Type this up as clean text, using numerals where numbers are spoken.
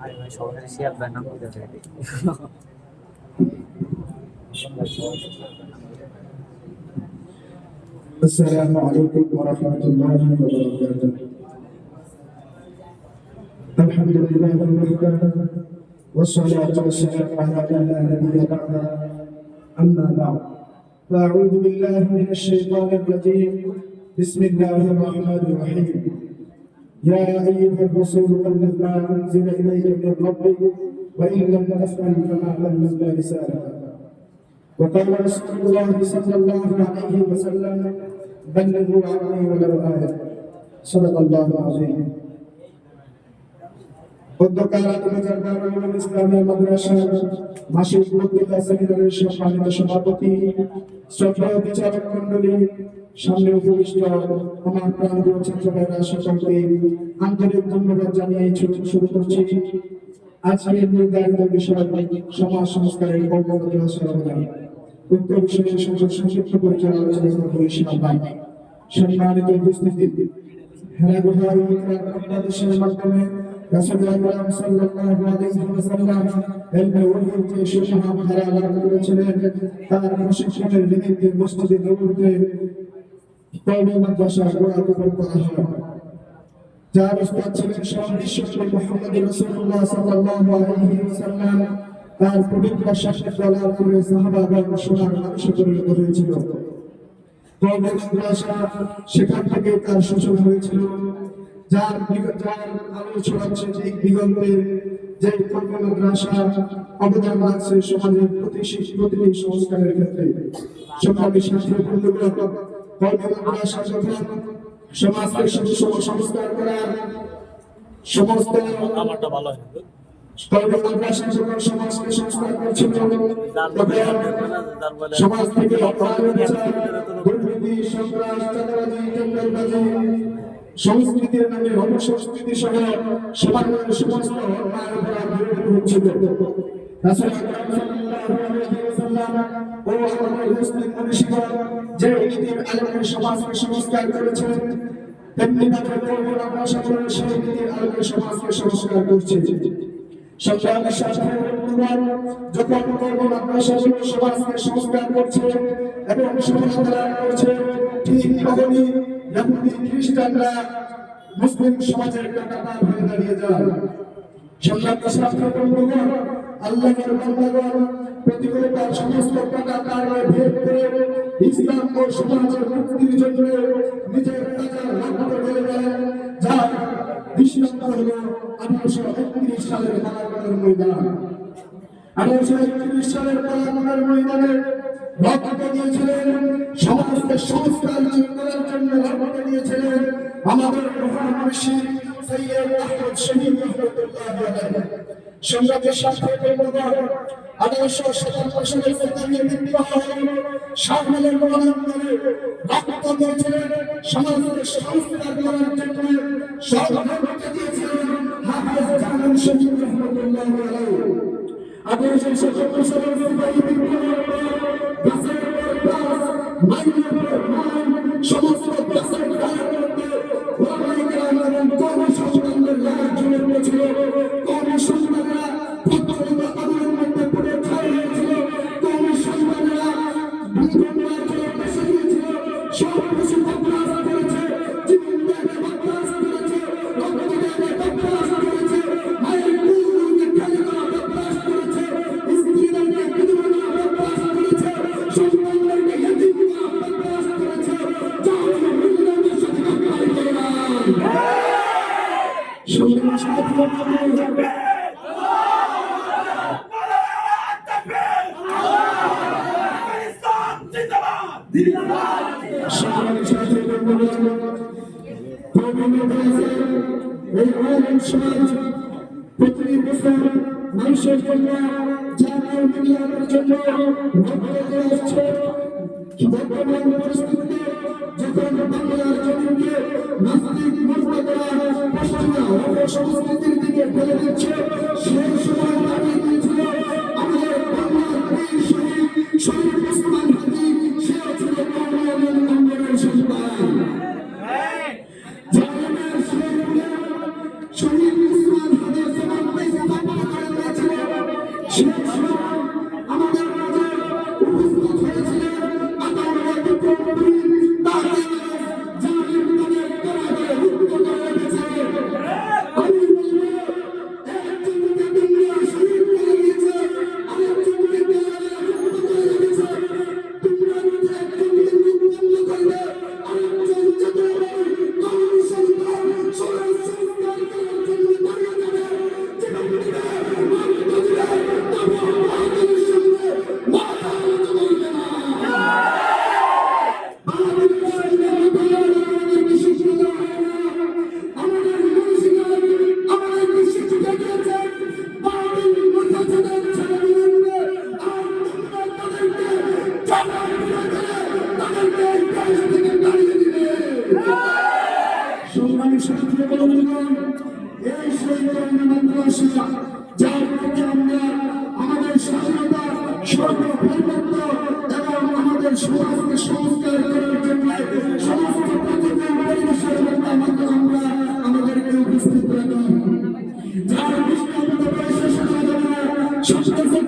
আরে ভাই সবাই শেয়ার দেয় নাম দিতে চাই السلام عليكم ورحمة الله وبركاته. الحمد لله وحده والصلاة والسلام على من لا نبي بعده. أما بعد فأعوذ بالله من الشيطان الرجيم. بسم الله الرحمن الرحيم. يا أيها الرسول بلغ ما أنزل إليك من ربك وإن لم تفعل فما بلغت رسالته. وقال رسول الله صلى الله عليه وسلم بلغوا عني ولو آية. صدق الله العظيم. ইসলামিয়া মাদ্রাসার মাসিক বক্তৃতা সেমিনারের সম্মানিত সভাপতি, শ্রদ্ধেয় বিচারক মন্ডলী, সামনে উপবিষ্ট আমার প্রাণপ্রিয় ছাত্র ভাইরা সকলকে আন্তরিক ধন্যবাদ জানিয়ে শুরু করছি আজকের নির্ধারিত বিষয় সমাজ সংস্কারের কর্মরত অবদান। উক্ত বিষয়ে সংক্ষিপ্ত পরিচয় আলোচনা করবে সম্মানিত উপস্থিতি। বাংলাদেশের মাধ্যমে রাসূলুল্লাহ সাল্লাল্লাহু আলাইহি ওয়াসাল্লাম ইলমে ওয়াহীর যে সুমহান ধারা লাভ করেছিলেন তার প্রশিক্ষণের নিমিত্তে মসজিদে নববীতে কওমি মাদ্রাসা গড়ে করা হয়। যার উস্তাদ ছিলেন বিশ্বনবী মুহাম্মদ রাসূলুল্লাহ সাল্লাল্লাহু আলাইহি ওয়াসাল্লাম। তার পবিত্র শাসনের লাভ করে সাহাবাগণ সোনার মানুষে পরিণত হয়েছিল। কওমি মাদ্রাসা সেখান থেকে তার সূচনা হয়েছিল। যার আলো ছড়াচ্ছে দিগন্তে যে কওমি মাদ্রাসা অবদান রাখছে সমাজের প্রতিটি সংস্কারের ক্ষেত্রে। সকল শাস্ত্র বন্ধুগণ, কওমি মাদ্রাসা যখন সমাজকে সংস্কার করার সমস্ত আমারটা ভালো হয় কওমি মাদ্রাসা যখন সমাজকে সংস্কার করছিল সমাজ থেকে দুর্নীতি, সন্ত্রাস, চাঁদাবাজি, টেন্ডারবাজি, সংস্কৃতির নামে অপসংস্কৃতি সহ সমাজের সমস্ত অন্যায় অপরাধ বিরোধী হচ্ছিল। রাসূল সাল্লাল্লাহু আলাইহি ওয়াসাল্লাম ও আমাদের মুসলিম মনীষীগণ যে নীতির আলোকে সমাজকে সংস্কার করেছেন, তেমনি ভাবে কওমি মাদ্রাসা সেই নীতির আলোকে সমাজকে সংস্কার করছে। সংগ্রামের শাস্ত্রের বন্ধুগণ, যখন কওমি মাদ্রাসা সমাজকে সংস্কার করছে এবং সমাজধারা করছে, ঠিক তখনই ইহুদি খ্রিস্টানরা মুসলিম সমাজের কাঁটাতার হয়ে দাঁড়িয়ে যায়। সংগ্রামের শাস্ত্রের বন্ধুগণ, আল্লাহর বান্দাগণ প্রতিকূলতার সমস্ত কাঁটাতার ভেদ করে ইসলাম ও সমাজের মুক্তির জন্য নিজের তাজা রক্ত ঢেলে দেন। যার দৃষ্টান্ত হলো 1831 সালের পালামনের ময়দান। 1831 সালের পালামনের ময়দানে রক্ত দিয়েছিলেন, সমাজকে সংস্কার করার জন্য রক্ত দিয়েছিলেন আমাদের মহান মনীষী সৈয়দ আহমদ শহীদ রহমতুল্লাহ আলাইহি। সংগ্রামের শাস্ত্রের বন্ধুগণ, 1857 সালে তাদের মৃত্যু হয়। শাহজালাল মহানগরে রক্ত দিয়েছিলেন সমাজকে সংস্কার করার জন্য, সর্বরক্ত দিয়েছিলেন হাফেজ জামান শহীদ রহমতুল্লাহ আলাইহি। 1857 সালের জুলাই বিপ্লবের পর গাছের পর গাছ, মাইনের পর মাইন, সমস্ত গাছের গায়ের মধ্যে ওলামায়ে কেরাম এবং কওমি সংগ্রামের লড়াই জড়িয়ে পড়েছিল। কওমি সংগ্রামেরা প্রত্যেকটা আন্দোলনের মধ্যে পড়ে ছাই হয়েছিল। কওমি সংগ্রামেরা বিপ্লবের জন্য বেঁচে গিয়েছিল। সব কিছু বদলাস করেছে, জীবন ত্যাগে বদলাস করেছে, রক্ত ত্যাগে বদলাস করেছে, মায়ের বুককে খালি করা বদলাস করেছে, স্ত্রীদেরকে বিধবা করা বদলাস করেছে, সন্তানদেরকে ইতিম করা বদলাস করেছে। জাহান্নামে মিলনের সাথে কাফার করলাম। সংগ্রামের সাথে যাবে সংগ্রামের সাথে এই আলেম সমাজ প্রতি বছর মানুষের জন্য জাতীয় বিজ্ঞানের জন্য রক্ত দিয়ে আসছে। বর্তমান পরিস্থিতিতে যখন বাংলার জমিকে নাস্তিক মুরতাদরা পশ্চিমা অপসংস্কৃতির দিকে ফেলে দিচ্ছে, সেই সময় দাঁড়িয়ে দিয়েছিল আমাদের বাংলার বীর শহীদ শহীদ ওসমান হাদি। সে ছিল কওমি আন্দোলনের সন্তান। জালিমের শহীদ ওসমান হাদির জবাব বন্ধুগণ, এই সেই মাদ্রাসা যার থেকে আমরা আমাদের স্বাধীনতা সর্বভৌমত্ব এবং আমাদের সমাজকে সংস্কার করার জন্য সমস্ত প্রাকৃতিক পরিবেশের মধ্যে আমরা আমাদেরকে উপস্থিত রাখি। যার দৃষ্টান্ত বয়সে সাধারণ সন্ত্রাসী